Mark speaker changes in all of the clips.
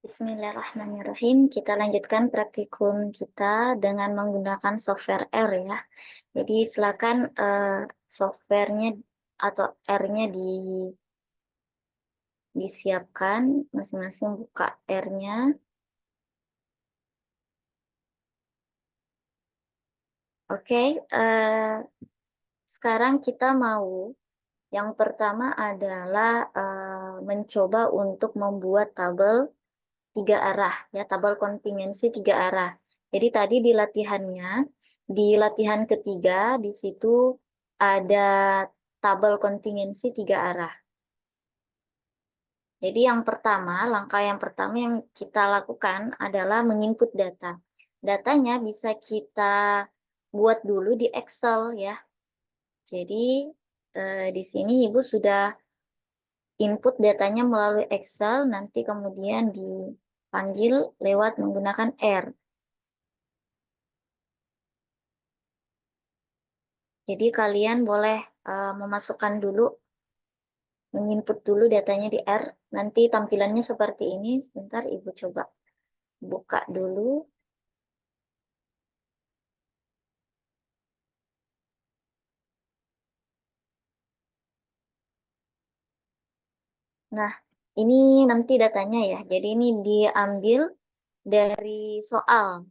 Speaker 1: Bismillahirrahmanirrahim. Kita lanjutkan praktikum kita dengan menggunakan software R ya. Jadi silakan softwarenya atau R-nya disiapkan, masing-masing buka R-nya. Oke, sekarang kita mau yang pertama adalah mencoba untuk membuat tabel 3 arah ya, tabel kontingensi 3 arah. Jadi tadi di latihan ketiga di situ ada tabel kontingensi 3 arah. Jadi langkah yang pertama yang kita lakukan adalah menginput data. Datanya bisa kita buat dulu di Excel ya. Jadi di sini Ibu sudah input datanya melalui Excel, nanti kemudian dipanggil lewat menggunakan R. Jadi kalian boleh memasukkan dulu, menginput dulu datanya di R. Nanti tampilannya seperti ini. Sebentar, Ibu coba buka dulu. Nah, ini nanti datanya ya. Jadi ini diambil dari soal.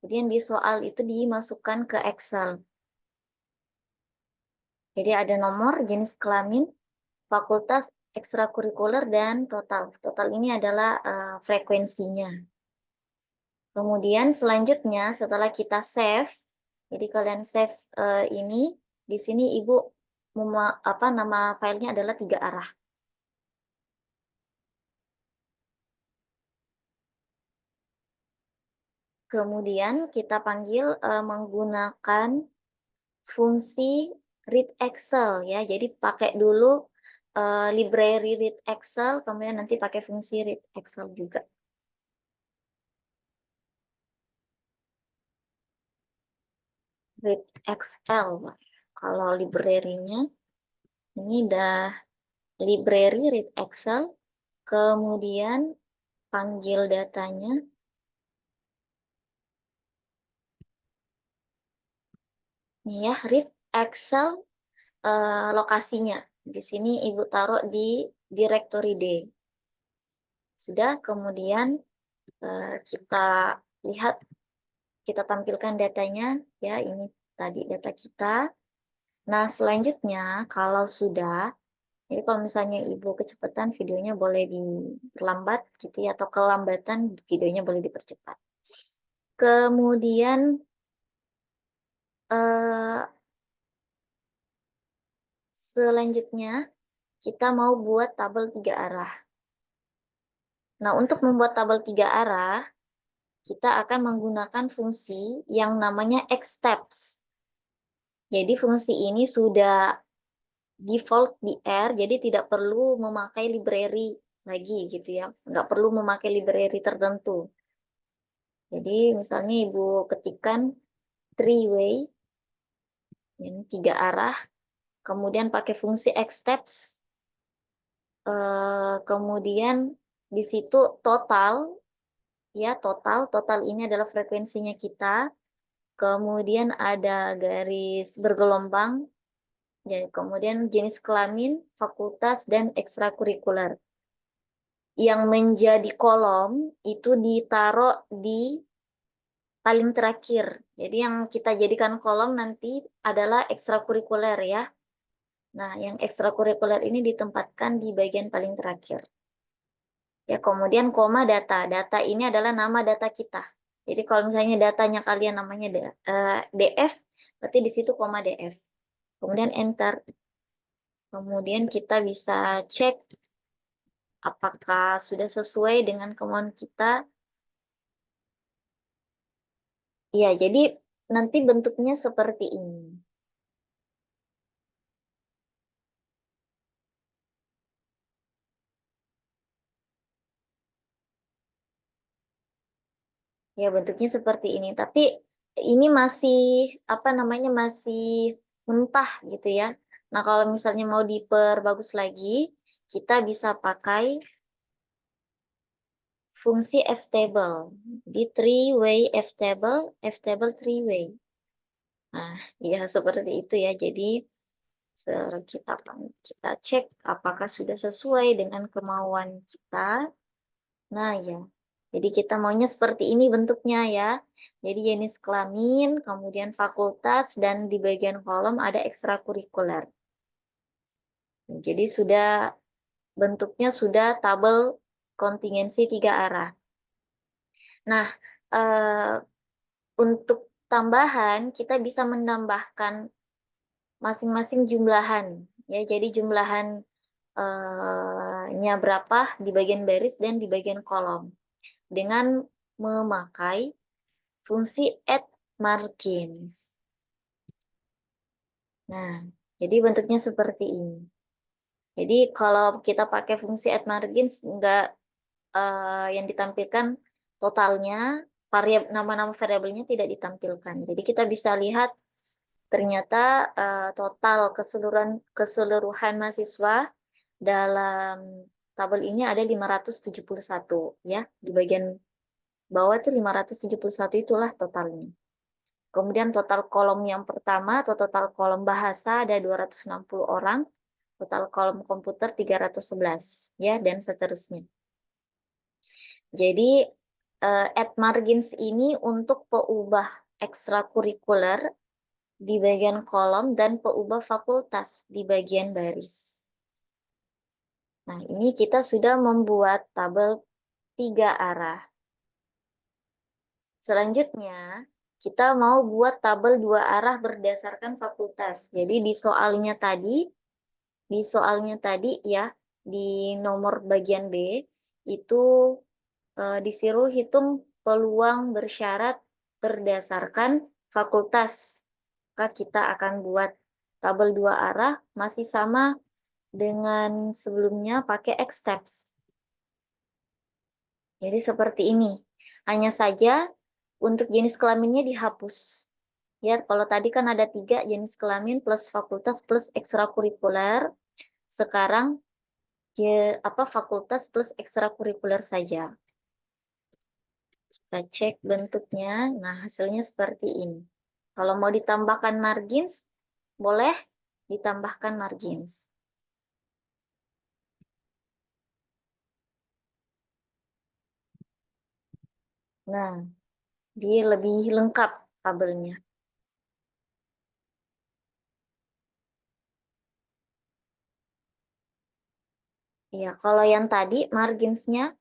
Speaker 1: Jadi yang di soal itu dimasukkan ke Excel. Jadi ada nomor, jenis kelamin, fakultas, ekstrakurikuler, dan total. Total ini adalah frekuensinya. Kemudian selanjutnya setelah kita save, jadi kalian save ini, di sini Ibu nama filenya adalah 3 arah. Kemudian kita panggil menggunakan fungsi read Excel ya. Jadi pakai dulu library read Excel, kemudian nanti pakai fungsi read Excel juga. Read Excel. Kalau library-nya ini udah library read Excel, kemudian panggil datanya. Ini ya, read Excel lokasinya. Di sini Ibu taruh di directory D. Sudah, kemudian kita lihat, kita tampilkan datanya. Ya, ini tadi data kita. Nah, selanjutnya kalau sudah, jadi kalau misalnya Ibu kecepatan, videonya boleh diperlambat gitu ya, atau kelambatan, videonya boleh dipercepat. Kemudian selanjutnya kita mau buat tabel 3 arah. Nah, untuk membuat tabel 3 arah, kita akan menggunakan fungsi yang namanya Xtabs. Jadi fungsi ini sudah default di R, jadi tidak perlu memakai library lagi gitu ya. Nggak perlu memakai library tertentu. Jadi misalnya Ibu ketikkan three way, ini 3 arah, kemudian pakai fungsi Xtabs, kemudian di situ total, ya total ini adalah frekuensinya kita, kemudian ada garis bergelombang, ya, kemudian jenis kelamin, fakultas, dan ekstrakurikuler. Yang menjadi kolom itu ditaruh di paling terakhir. Jadi yang kita jadikan kolom nanti adalah ekstrakurikuler ya. Nah, yang ekstrakurikuler ini ditempatkan di bagian paling terakhir. Ya, kemudian koma data. Data ini adalah nama data kita. Jadi kalau misalnya datanya kalian namanya DF, berarti di situ koma DF. Kemudian enter. Kemudian kita bisa cek apakah sudah sesuai dengan kemauan kita. Ya, jadi nanti bentuknya seperti ini. Ya, bentuknya seperti ini. Tapi ini masih masih mentah gitu ya. Nah, kalau misalnya mau diperbagus lagi, kita bisa pakai fungsi F-table. Di three-way F-table three-way. Nah, ya seperti itu ya. Jadi kita cek apakah sudah sesuai dengan kemauan kita. Nah, ya. Jadi kita maunya seperti ini bentuknya ya. Jadi jenis kelamin, kemudian fakultas, dan di bagian kolom ada ekstrakurikuler. Jadi bentuknya sudah tabel kontingensi 3 arah. Nah, eh, untuk tambahan kita bisa menambahkan masing-masing jumlahan ya. Jadi jumlahannya berapa di bagian baris dan di bagian kolom dengan memakai fungsi add margins. Nah, jadi bentuknya seperti ini. Jadi kalau kita pakai fungsi add margins enggak yang ditampilkan totalnya, nama-nama variabelnya tidak ditampilkan. Jadi kita bisa lihat ternyata total keseluruhan mahasiswa dalam tabel ini ada 571 ya. Di bagian bawah itu 571 itulah totalnya. Kemudian total kolom yang pertama atau total kolom bahasa ada 260 orang, total kolom komputer 311 ya, dan seterusnya. Jadi add margins ini untuk peubah ekstrakurikuler di bagian kolom dan peubah fakultas di bagian baris. Nah, ini kita sudah membuat tabel 3 arah. Selanjutnya, kita mau buat tabel 2 arah berdasarkan fakultas. Jadi di soalnya tadi ya, di nomor bagian B, itu disuruh hitung peluang bersyarat berdasarkan fakultas. Maka kita akan buat tabel 2 arah masih sama dengan sebelumnya pakai X-steps. Jadi seperti ini. Hanya saja untuk jenis kelaminnya dihapus. Ya, kalau tadi kan ada 3 jenis kelamin plus fakultas plus ekstrakurikuler. Sekarang fakultas plus ekstrakurikuler saja. Kita cek bentuknya. Nah, hasilnya seperti ini. Kalau mau ditambahkan margins, boleh ditambahkan margins. Nah, dia lebih lengkap tabelnya. Ya, kalau yang tadi marginsnya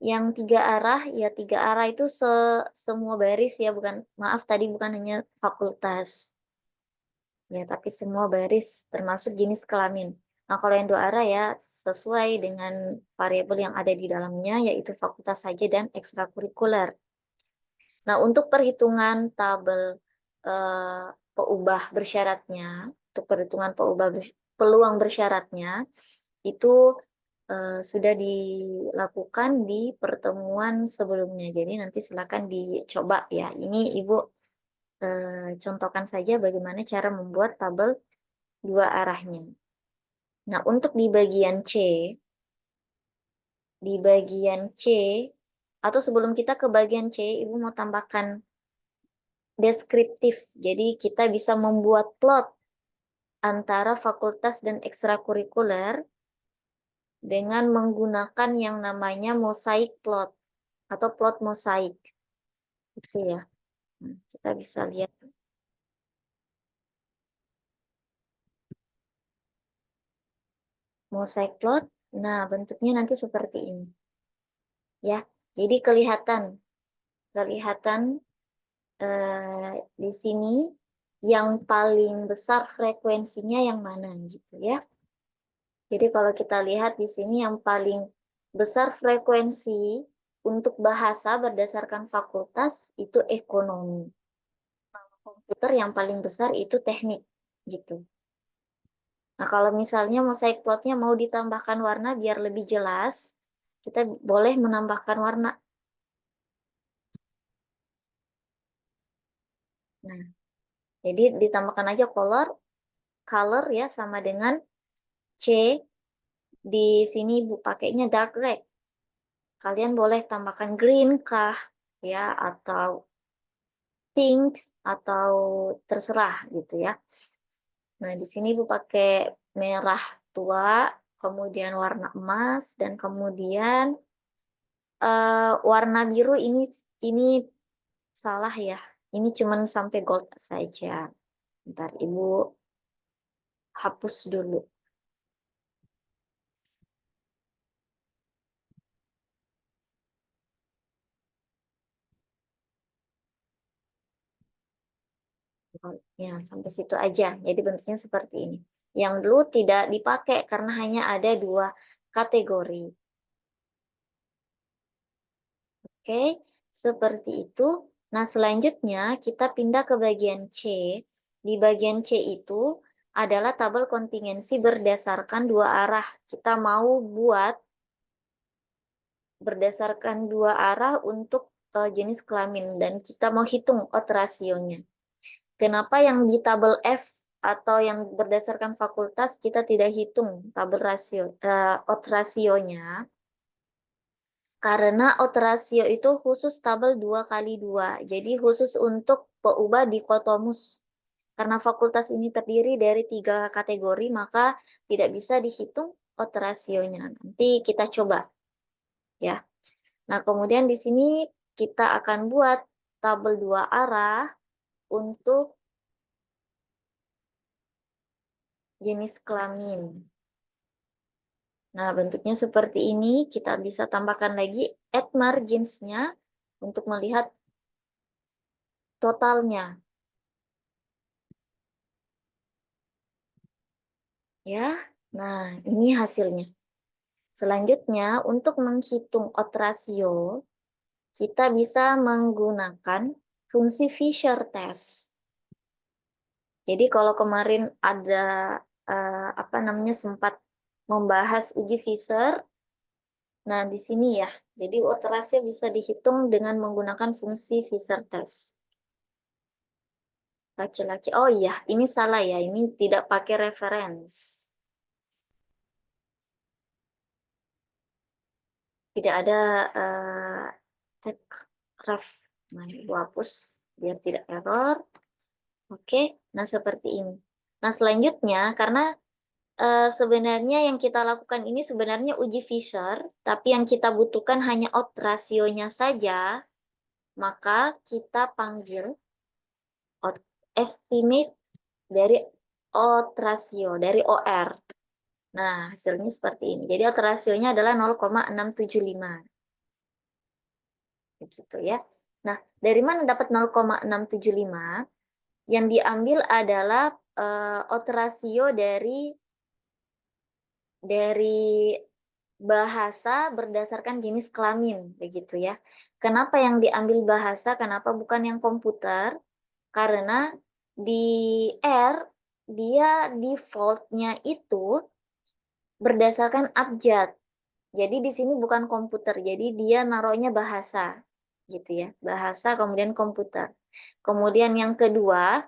Speaker 1: yang 3 arah, ya 3 arah itu semua baris ya, maaf tadi bukan hanya fakultas. Ya, tapi semua baris termasuk jenis kelamin. Nah, kalau yang 2 arah ya sesuai dengan variabel yang ada di dalamnya, yaitu fakultas saja dan ekstrakurikuler. Nah, untuk perhitungan tabel peubah bersyaratnya, untuk perhitungan peluang bersyaratnya, itu sudah dilakukan di pertemuan sebelumnya. Jadi nanti silakan dicoba ya. Ini Ibu contohkan saja bagaimana cara membuat tabel 2 arahnya. Nah, untuk di bagian C, atau sebelum kita ke bagian C, Ibu mau tambahkan deskriptif. Jadi kita bisa membuat plot antara fakultas dan ekstrakurikuler dengan menggunakan yang namanya mosaic plot atau plot mosaik. Itu ya. Kita bisa lihat. Mosaic plot. Nah, bentuknya nanti seperti ini. Ya. Jadi kelihatan di sini yang paling besar frekuensinya yang mana gitu ya. Jadi kalau kita lihat di sini yang paling besar frekuensi untuk bahasa berdasarkan fakultas itu ekonomi. Komputer yang paling besar itu teknik gitu. Nah, kalau misalnya mosaic plotnya mau ditambahkan warna biar lebih jelas, kita boleh menambahkan warna. Nah, jadi ditambahkan aja color ya sama dengan C. Di sini Bu pakainya dark red. Kalian boleh tambahkan green kah, ya, atau pink, atau terserah gitu ya. Nah, di sini Ibu pakai merah tua, kemudian warna emas, dan kemudian warna biru ini salah ya. Ini cuman sampai gold saja. Ntar Ibu hapus dulu. Ya, sampai situ aja. Jadi bentuknya seperti ini. Yang blue tidak dipakai karena hanya ada 2 kategori. Oke, seperti itu. Nah, selanjutnya kita pindah ke bagian C. Di bagian C itu adalah tabel kontingensi berdasarkan 2 arah. Kita mau buat berdasarkan 2 arah untuk jenis kelamin dan kita mau hitung odd rasionya. Kenapa yang di tabel F atau yang berdasarkan fakultas kita tidak hitung tabel rasio odd rasionya? Karena odd rasio itu khusus tabel 2 kali 2. Jadi khusus untuk peubah dikotomus. Karena fakultas ini terdiri dari 3 kategori, maka tidak bisa dihitung odd rasionya. Nanti kita coba ya. Nah, kemudian di sini kita akan buat tabel 2 arah untuk jenis kelamin. Nah, bentuknya seperti ini. Kita bisa tambahkan lagi add margins-nya untuk melihat totalnya. Ya, nah ini hasilnya. Selanjutnya, untuk menghitung odd ratio, kita bisa menggunakan fungsi Fisher test. Jadi kalau kemarin ada apa namanya sempat membahas uji Fisher, nah di sini ya. Jadi odd ratio bisa dihitung dengan menggunakan fungsi Fisher test. Laki-laki. Oh iya, ini salah ya. Ini tidak pakai reference. Tidak ada tag ref. Nah, Ibu hapus biar tidak error. Oke, nah seperti ini. Nah, selanjutnya karena sebenarnya yang kita lakukan ini sebenarnya uji Fisher, tapi yang kita butuhkan hanya odd rasionya saja, maka kita panggil estimate dari odd ratio, dari OR. Nah, hasilnya seperti ini. Jadi odd rasionya adalah 0,675. Begitu ya. Nah, dari mana dapat 0,675? Yang diambil adalah odd ratio dari bahasa berdasarkan jenis kelamin, begitu ya. Kenapa yang diambil bahasa, kenapa bukan yang komputer? Karena di R, dia default-nya itu berdasarkan abjad. Jadi di sini bukan komputer, jadi dia naruhnya bahasa, gitu ya. Bahasa kemudian komputer. Kemudian yang kedua,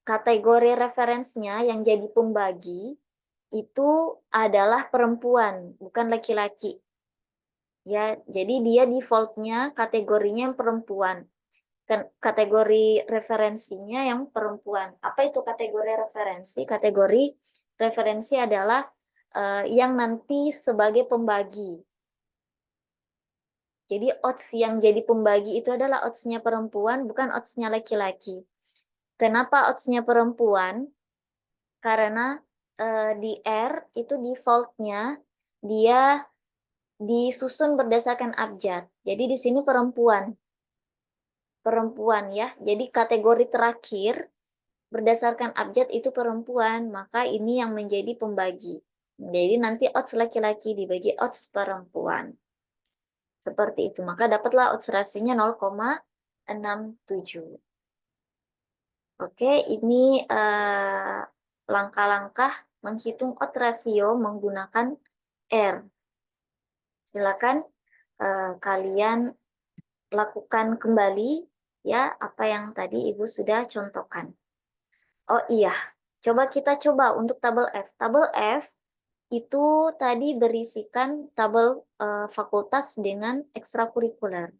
Speaker 1: kategori referensinya yang jadi pembagi itu adalah perempuan, bukan laki-laki. Ya, jadi dia defaultnya kategorinya yang perempuan. Kategori referensinya yang perempuan. Apa itu kategori referensi? Kategori referensi adalah yang nanti sebagai pembagi. Jadi odds yang jadi pembagi itu adalah odds-nya perempuan, bukan odds-nya laki-laki. Kenapa odds-nya perempuan? Karena di R itu default-nya dia disusun berdasarkan abjad. Jadi di sini perempuan. Perempuan ya. Jadi kategori terakhir berdasarkan abjad itu perempuan, maka ini yang menjadi pembagi. Jadi nanti odds laki-laki dibagi odds perempuan. Seperti itu. Maka dapatlah odds rasionya 0,67. Oke, ini langkah-langkah menghitung odd ratio menggunakan R. Silakan kalian lakukan kembali ya apa yang tadi Ibu sudah contohkan. Oh iya, coba kita coba untuk tabel F. Tabel F itu tadi berisikan tabel fakultas dengan ekstrakurikuler.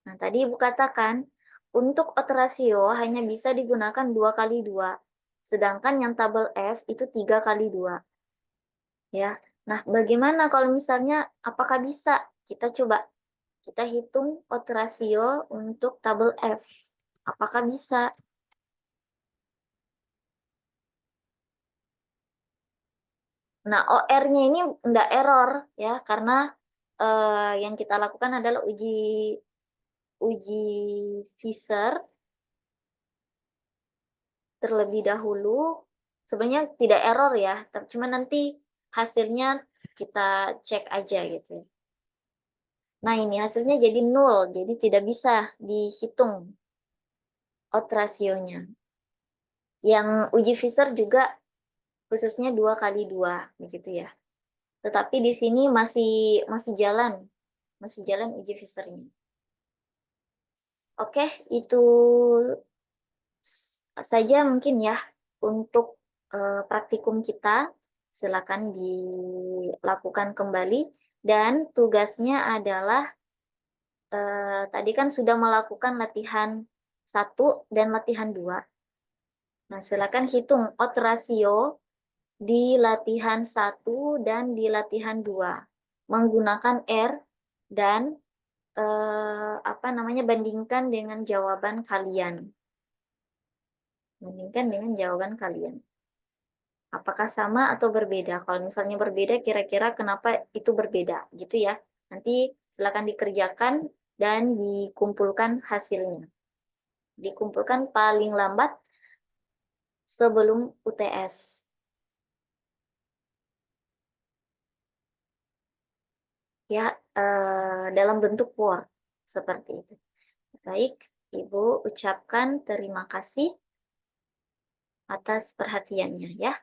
Speaker 1: Nah, tadi Ibu katakan untuk otrasio hanya bisa digunakan 2 kali 2, sedangkan yang tabel F itu 3 kali 2. Ya. Nah, bagaimana kalau misalnya apakah bisa? Kita coba kita hitung otrasio untuk tabel F. Apakah bisa? Nah, OR-nya ini enggak error ya, karena yang kita lakukan adalah uji uji Fisher terlebih dahulu. Sebenarnya tidak error ya, cuma nanti hasilnya kita cek aja gitu. Nah, ini hasilnya jadi 0, jadi tidak bisa dihitung out rasionya. Yang uji Fisher juga khususnya 2 kali 2 begitu ya. Tetapi di sini masih jalan uji Fishernya. Oke, itu saja mungkin ya untuk praktikum kita. Silakan dilakukan kembali dan tugasnya adalah tadi kan sudah melakukan latihan 1 dan latihan 2. Nah, silakan hitung out ratio di latihan 1 dan di latihan 2 menggunakan R dan bandingkan dengan jawaban kalian. Bandingkan dengan jawaban kalian. Apakah sama atau berbeda? Kalau misalnya berbeda, kira-kira kenapa itu berbeda? Gitu ya. Nanti silakan dikerjakan dan dikumpulkan hasilnya. Dikumpulkan paling lambat sebelum UTS. Ya, dalam bentuk Word. Seperti itu. Baik, Ibu ucapkan terima kasih atas perhatiannya ya.